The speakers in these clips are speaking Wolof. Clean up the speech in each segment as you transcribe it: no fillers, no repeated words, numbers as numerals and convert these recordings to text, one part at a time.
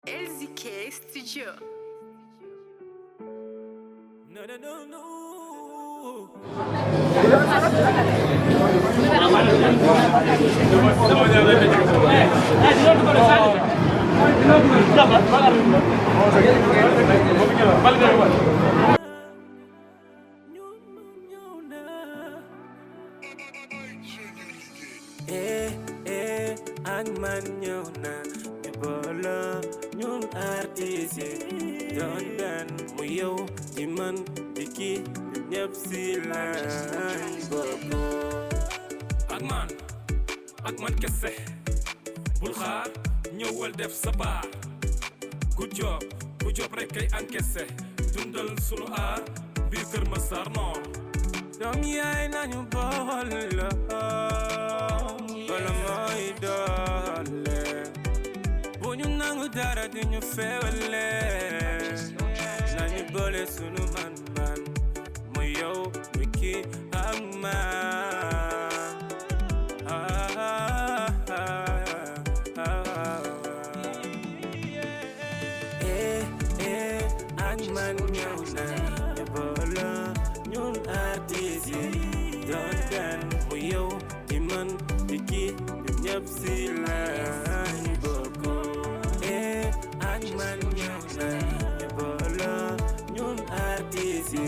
LZK Studio. No, no, no, no. Ak man ñëw na di boole ñun artiste yi doon benn mu yow di man di kii ñëpp si lañ bokk. ak man kese bul xaar ñëwal def sa baar ku job rek kay encaissé dundal sunu aar biir Kër Masar Nord. doom yaay nañu boole la bala mooy doole bu ñu nangu dara di ñu feewale nañu boole sunu man mu yow mu kii ak man ak man ñëw na ñu boole ñun artiste yi doon benn mu yow di man di kii ñëpp si lañ bokk. ak man ñëw na ñu boole ñun artiste yi.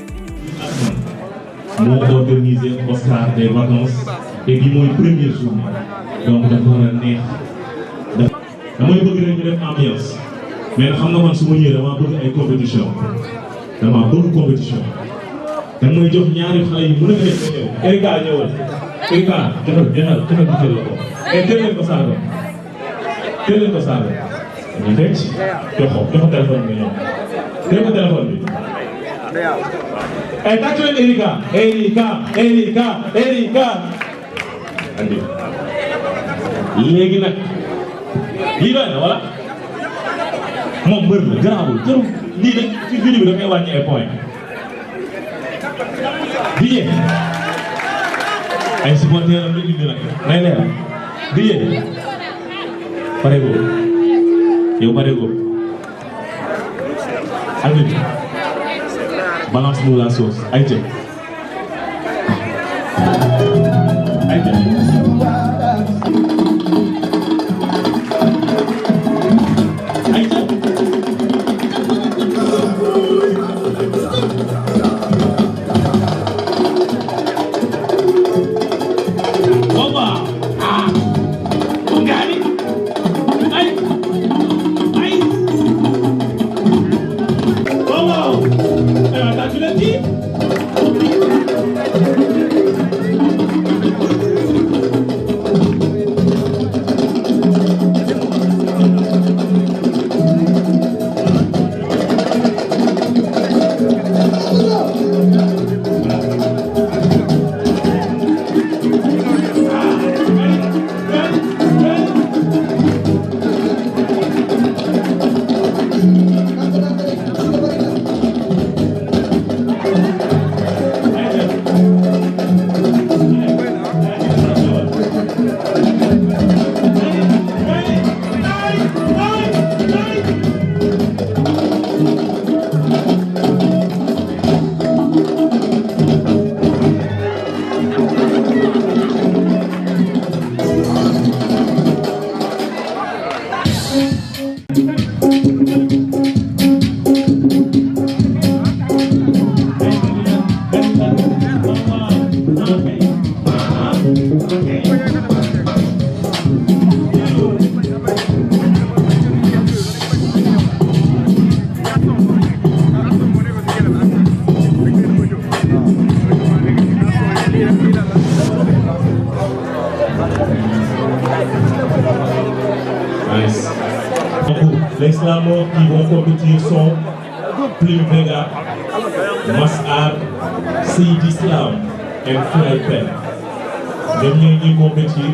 moo organisé Oscar des vacances te bi mooy première journée donc dafa war a neex damay bëgg rek ñu def ambiance mais xam nga man su ma ñëwee damaa bëgg ay compétition dama may jox ñaari xale yu mën a def ñëw Erika ñëwal Erika joxal bi jël la ko et teel leen ko saaga ñu teg joxo téléphone bi ñoom teel ko téléphone bi et tàccu leen Erika andi léegi nag lii doy na wala moom mbër la garaawul jarul lii nag ci vidéo bi dafay wàññi ay point Didier ay supporters am la indi nag nay leer Didier pare go yow pare go Alvin balance-nous la sauce ayca Les slamos qui vont compétir sont Plume Vega, Masar, Seyd Islam et Fly Pen. ñoom ñooy ñuy compétir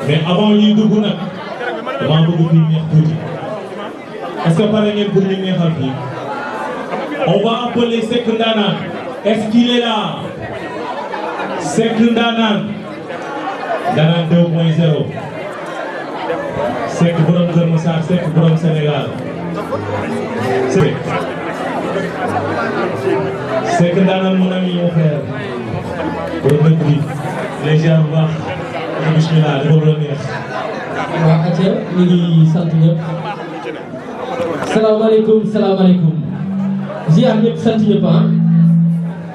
mais avant ñuy dugg nag damaa bëgg fii neex tuuti est-ce que pare ngeen pour ñu neexal fii on va appeler Seck Ndanane est-ce qu'il est là Seck Ndanane 2.0 Seck borom Kër Massar Seck borom Sénégal Seck ndaanaan mon ami mon frère borom dëkk bi les gens bu baax bismillah dafa la neex. waaw acca ñu ngi sant ñëpp salaamaaleykum ziar ñëpp sant ñëpp ah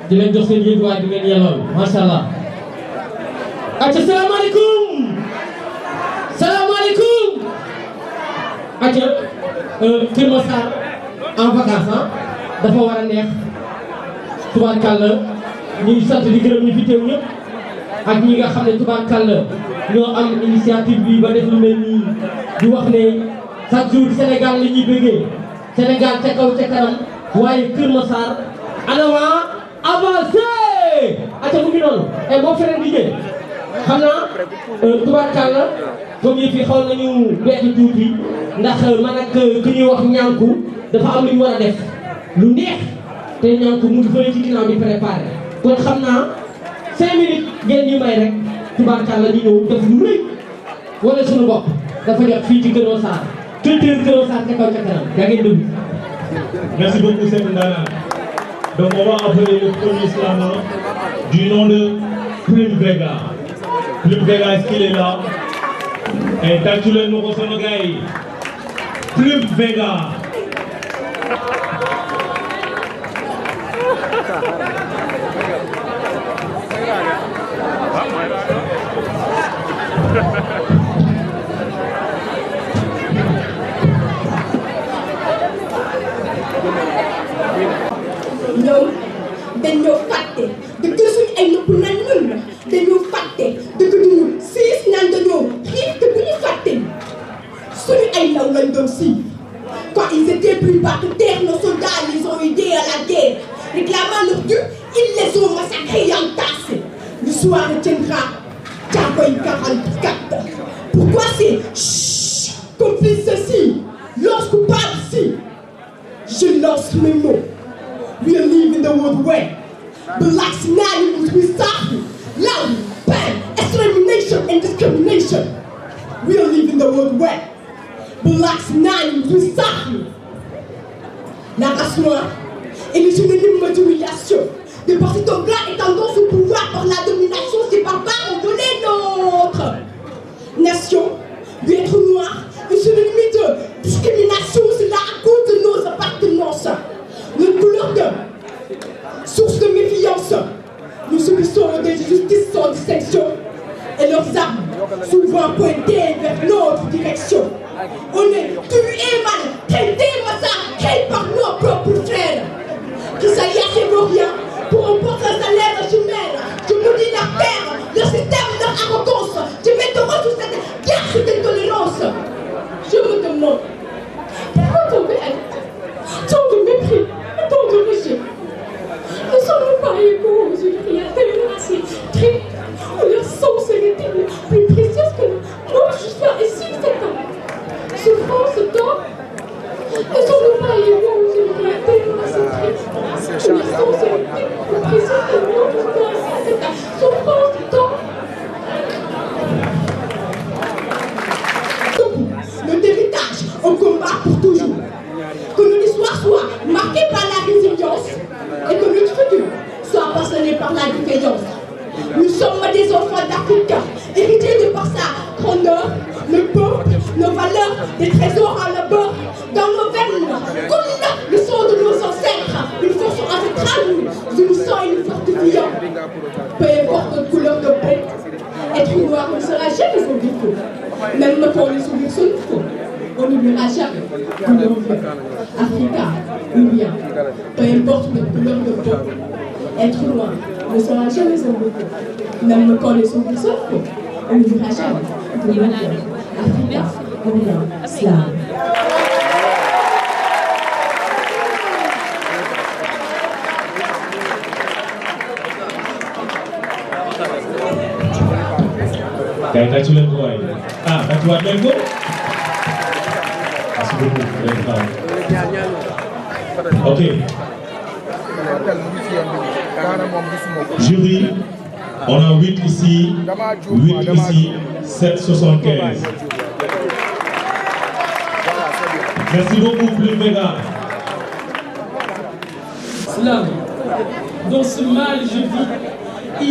di leen jox seen yënguwaay bi ngeen yellool macha allah acca salaamaaleykum acca Kër Massar en vacances ah dafa war a neex tubaarkàlla ñuy sant di gërëm ñu fi teew ñëpp ak ñi nga xam ne tubaarkàlla ñoo am initiative bi ba def lu mel nii di wax ne chaque jour Sénégal la ñuy bëggee Sénégal ca kaw ca kanam waaye Kër Massar en avant avancé acca mu ngi noonu et moo fereen di jël xam naa tubaarkàlla comme yi fi xaw nañu bett tuuti ndax man ak ku ñuy wax ñànku dafa am lu ñu war a def lu neex te ñànku mu ngi fële ci ginnaaw di préparé kon xam naa 5 minutes ngeen ñu may rek tubaarkàlla ñu ñëw def lu rëy wala suñu bopp dafa jot fii ci Kër Massar culture Kër Massar ca kaw ca kanam yaa ngeen déglu. Merci beaucoup Seck Ndana. Donc on va appeler le premier slameur du nom de Prime Vega. Prime Vega, est-ce qu'il est là? Et tàccu leen ma ko sama gars yi. Prime Vega. ñoom dañoo fàtte dëgg suñu ay nëpp nan ñun la dañoo fàtte dëgg duñu siis naan dañoo xiif te bu ñu fàtte suñu ay law lañ doon siif quand ils étaient plus bas que terre nos soldats les ont aidés à la guerre réclamant leur dû ils les ont massacrés et entassés l'histoire retiendra Thiaroye 44 pourquoi c'est chut complice ceci lance coupable si je lance mes mots. We are leaving the world where black scenarios we suffer, love, pain, extermination and discrimination. We are leaving the world where black scenarios we suffer. La race noire est le synonyme d'humiliation. De par cet homme-là et tendance au pouvoir par la domination, ces barbares ont volé notre nation. Lui être noir, est synonyme de discrimination, c'est là à cause de nos appartenances. Notre couleur de source de méfiance. Nous subissons des injustices sans distinction et leurs armes souvent pointées vers notre direction. On est tué, maltraité, massacré par nos propres frères qui s'alliaient et vaut rien pour emporter un salaire chimère. Je maudis la terre, le système, leur arrogance. Je m'interroge sur cette guerre, cette intolérance. Je me demande pourquoi tomber à tant de mépris. Tant de rejet. Ne sommes-nous pas égaux aux créateurs assez très où leur sang serait-il plus précieux que notre jusqu'à ici cet homme. Souffrance tant. Ne sommes-nous pas égaux aux créateurs assez très où leur sang serait-il plus précieux que notre jusqu'à ici cet homme. Souffrance tant. Notre héritage, on combat pour toujours. Que notre histoire soit marquée par la résilience et que notre futur soit façonné par la défaillance. Nous sommes des enfants d'Afrique, hérités de par sa grandeur, le peuple, nos valeurs, des trésors à la bord, dans nos veines, comme le sang de nos ancêtres, une force ancestrale, une sang et une fortifiant. Peu importe notre couleur de peau, être noir ne sera jamais un défaut, même quand les sourires sont faux. On n'oubliera jamais que l'on vient. Africa ou bien, peu importe notre couleur de peau, être noir ne sera jamais un défaut. Même quand les sourires sont faux, on n'oubliera jamais que l'on vient. Africa ou bien, slam. Kay tàccu leen ko waay ah tàccuwaat leen ko. Merci beaucoup. Ok. Jury, on a 8 ici, 8 ici, 7,75. Merci beaucoup, Plus Vega. Slam, dans ce mal je vis,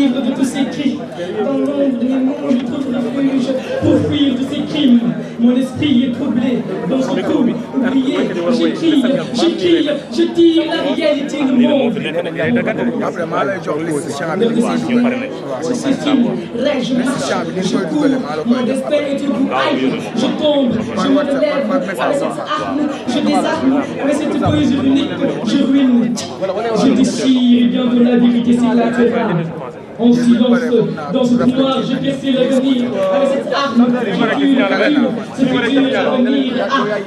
ivre de tous ces cris. Dans l'ombre de mes mots, je trouve refuge pour fuir de ces crimes. Mon esprit est troublé, dans ce trou oublié. J'écris, je tire la réalité du monde. Je s'estime, rêve, je marche, je cours. Mon destin est une boucaille. Je tombe, je me relève avec cette arme. Je désarme avec cette poésie unique. Je ruine, je déchire. Bientôt la vérité s'éclatera. En silence, dans ce noir, je perçais l'avenir. Avec cette arme, je tue le crime. Ce futur à venir,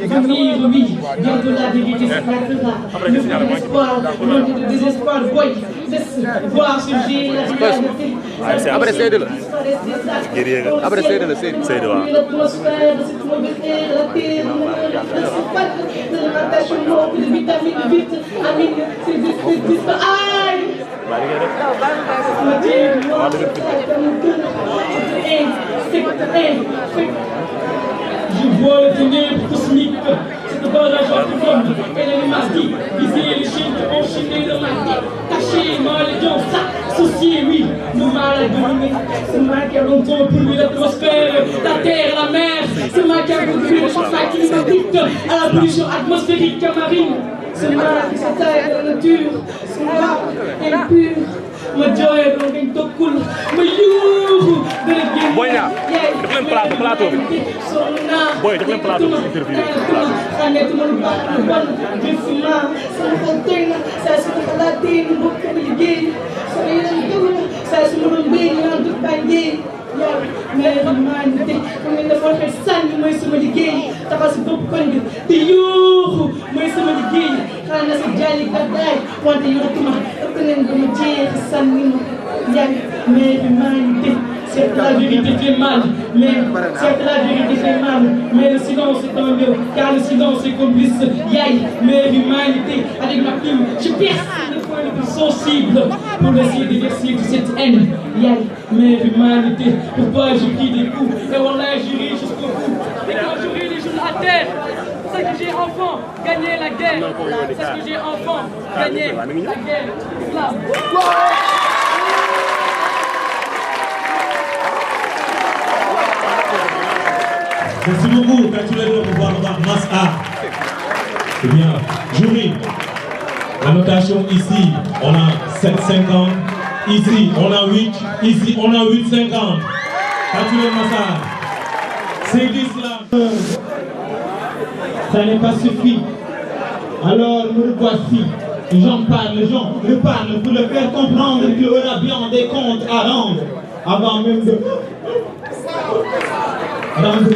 venir, oui. Bientôt la vérité s'éclatera. Le feu d'espoir, le désespoir, voyez, laisse voir surgir la réalité. Après, c'est de là. Après, c'est de là, c'est de là. L'atmosphère, cette mauvaise air, la terre, c'est pas de l'attachement, de vitamine, vitamine, c'est des aïe! Je vois le ténèbre cosmique, cette barrage antiforme, et l'animatie, viser les chaînes enchaînées de ma tête, cacher ma allégeance, associer, oui, le mal à dominer, ce mal qui a longtemps pollué l'atmosphère, la terre, la mer, ce mal qui a contribué le changement climatique, à la pollution atmosphérique marine. Ce mal qui s'attaque à la nature, ce mal impur. Ma joie dong dañ tokkul ma yuuxu dara génn Boy Niang def leen plateau bi Boy def leen plateau bi interview xametuma lu baax lu bon gisuma sama xol tey na saa su ma xalaatee ni bokk ma liggéey sama yeneen dëgg la saa su ma doon béy ñu naan dut bànjee yow mais maa ngi teg xam ne dafa waxee sànni mooy sama liggéey taxaw si bopp koñ bi te yuuxu mooy sama liggéey xanaa na si jaali gàddaay wante yoratuma ëpp leen ba ma jeex sànni ma njàng mais maa ngi teg. Certes, la vérité fait mal, mais le silence est un mur, car le silence est complice. Yaï, mais l'humanité, avec ma plume, je perce le point le plus sensible pour essayer de verser toute cette haine. Yaï, mais l'humanité, pourquoi j'ai pris des coups, et voilà, j'irai jusqu'au bout. Et quand j'aurai les genoux à terre, c'est que j'ai enfin gagné la guerre. C'est que j'ai enfin gagné la guerre. Islam. Merci beaucoup. Gratulez-nous pour voir Mass A. C'est bien. Jury. La notation ici, on a 7,50. Ici, on a 8. Ici, on a 8,50. Gratulez Mass A. C'est l'islam. Ça n'est pas suffi. Alors nous voici. J'en parle, j'en reparle pour le faire comprendre qu'il y aura bien des comptes à rendre avant même de rendre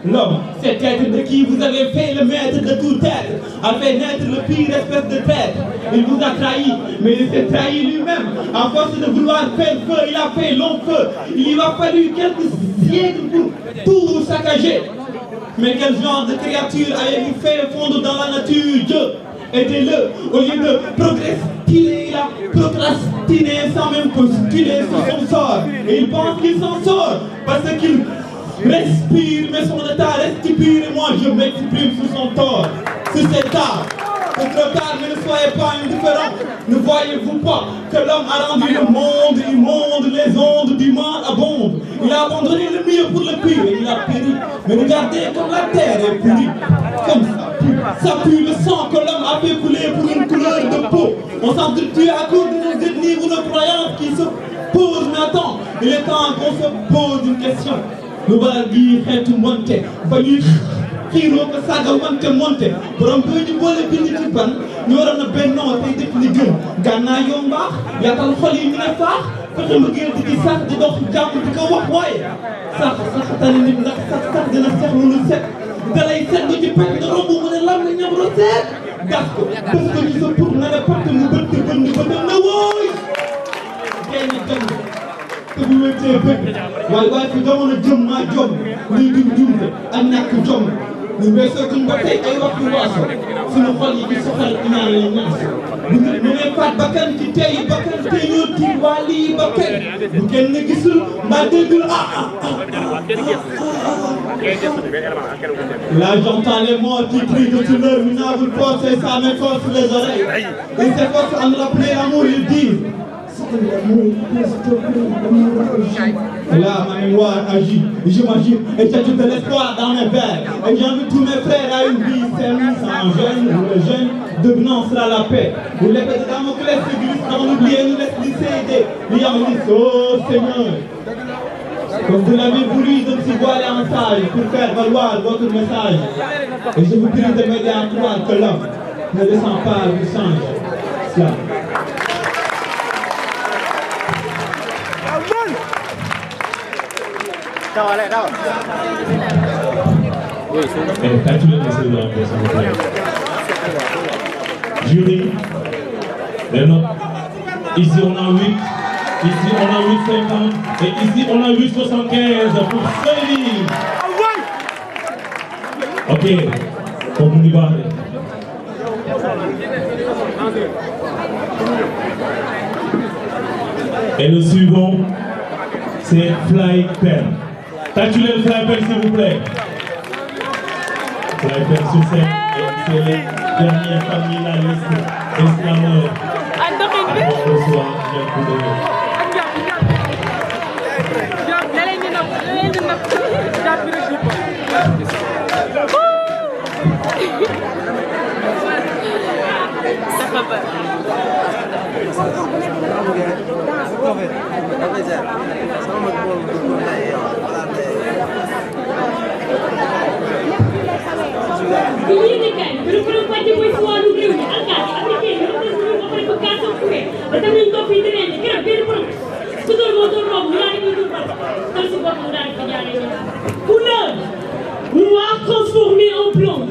l'homme, cet être de qui vous avez fait le maître de tout être, a fait naître le pire espèce de traître. Il vous a trahi, mais il s'est trahi lui-même. À force de vouloir faire feu, il a fait long feu. Il lui a fallu quelques siècles pour tout saccager. Mais quel genre de créature avez-vous fait fondre dans la nature, Dieu? Aidez-le, au lieu de progresser, il a procrastiné sans même postuler sur son sort. Et il pense qu'il s'en sort parce qu'il respire, mais son état reste pur. Et moi je m'exprime sur son tort, sur cet art. C'est trop tard, mais ne soyez pas indifférents. Ne voyez-vous pas que l'homme a rendu le monde immonde, les ondes du mal abondent. Il a abandonné le mieux pour le pire et il a péri. Mais regardez comme la terre est pourrie. Comme ça pue le sang que l'homme a fait couler pour une couleur de peau. On s'entretue à cause de nos ethnies ou nos croyances qui se posent. Mais attends, il est temps qu'on se pose une question. Nous voilà dire xeetu monte ba ñuy xiiroo ko saaga wante monte borom boo ñu boole bind ci ban ñu waroon a bennoo tey def li gën gànnaa yoo mbaax yaatal xol yi ñu ne faax fexe mbëggeel di ci sax di dox jàmm di ko wax waaye sax tani nit ndax sax dina sex lu set dalay set du ci pet nga romb mu ne lam na ñam ro seet gas ko bës ko ci sa pour nga ne patt mu bëtt bënn bëtam na wooy génn dem te bu wéetee bëgg waaye fi jamono jëm maa jom lii du jumte ak ñàkk jom ñu weesoo duñ ba tey ay waxtu waaso suñu xol yi di soxal ñaan lay nas bu nit mu ne faat bakkan ci tey bakkan tey ñoo tiit waa lii bakkan bu kenn gisul mbaa déggul Là j'entends les morts qui crient de tout leur minable force et ça m'efforce les oreilles. Ils s'efforcent à me rappeler l'amour, ils disent et là, ma mémoire agit, j'imagine, et j'ai tout de l'espoir dans mes vers. Et j'invite tous mes frères à une vie saine, sans gêne, où le jeûne devenant sera la paix. Où l'épée de Damoclès se glisse dans l'oubli et nous laisse lycée oh Seigneur. Comme vous l'avez voulu, je me suis voilé en sage pour faire valoir votre message. Et je vous prie de m'aider à croire que l'homme ne descend pas du singe. Cela. Jury, les notes. Ici on a 8, ici on a 8,50 et ici on a 8,75 pour Sely. Ok, pour vous y parler. Et le suivant, c'est Fly Pen. Tâchez le Fly Pen s'il vous plaît. Fly Pen sur scène, c'est les dernières parmi la liste Islameur. On reçoit un coup de main. Couleur noir transformé en blanc.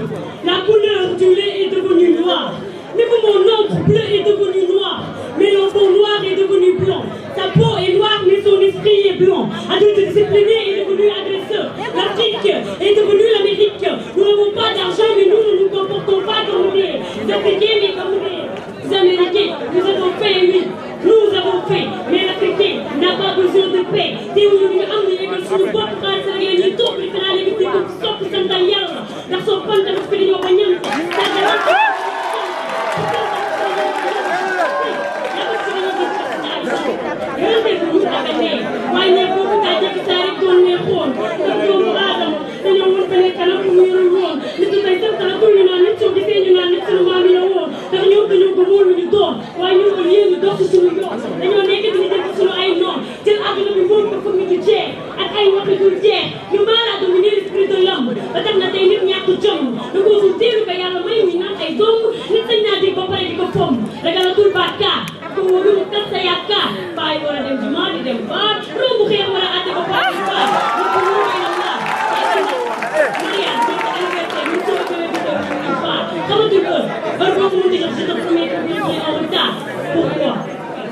La couleur du lait est devenue noire. Mais mon encre bleu est devenu noir. Mais l'enfant noir est devenu blanc. Sa peau est noire mais son esprit est blanc. Adulte discipliné est devenu agresseur. L'Afrique est devenue l'Amérique. Nous n'avons pas d'argent mais nous ne nous comportons pas comme des Africains mais comme des Américains. Nous avons fait, oui. Nous avons fait. Mais l'Africain n'a pas besoin de paix. C'est où nous avons amené sur le bois pour aller les tours pour faire les victimes pour stopper Sandayal. Dans son pan de l'esprit de Wanyam.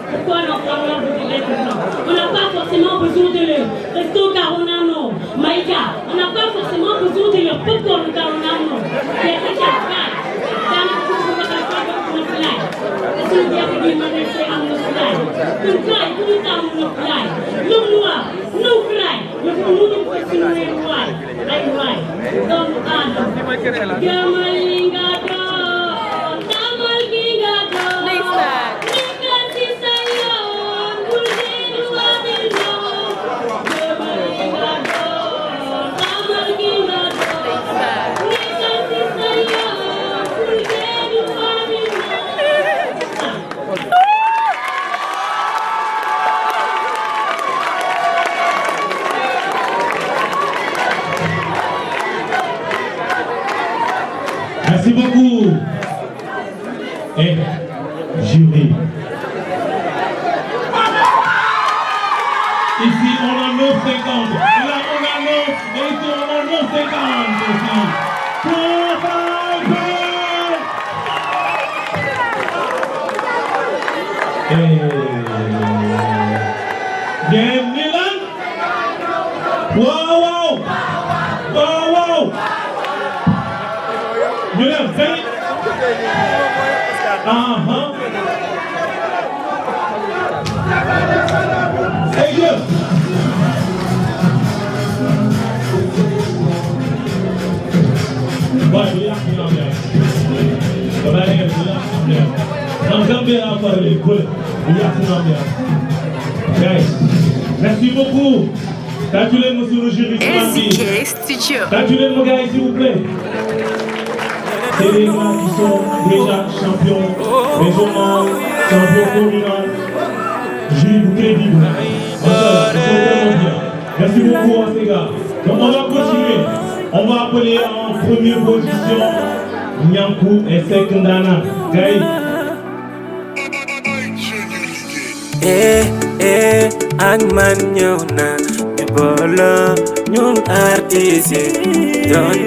Pourquoi on n'a pas forcément besoin de leur resto car on a non. Maïka, on n'a pas forcément besoin de leur popcorn car on a non. C'est ça qui a fait. Dans la couche, on va faire un fly. C'est ce qui a fait du magasin à mon fly. Un fly, tout le temps mon fly. L'homme noir, no fly. Le monde est possible de fly. Like fly. Don't Adam. Gamalinga do. Gamalinga do. Merci beaucoup. Et jury. Ici on a 9,50. Là on a 9. Et ici on a 9,50 aussi. Pour Fiverr. Et bien Milan. Wow wow. Wow wow. Hey, yeah. Boy, we have to know that. But I have to know that. I'm Gambia now for the bullet. We have to know that. Guys, merci beaucoup. Tatulez monsieur le jury. SK Studio. Tatulez mon gars, s'il vous plaît. C'est les gars qui sont déjà champions régional, champions communal. Jury vous crédible. Ils sont vraiment bien. Merci beaucoup à ces gars. Donc on va continuer. On va appeler en première position Nyankou et Sekundana. Gaï. Ak man ñëw na ñu booloo ñun artistes yi doon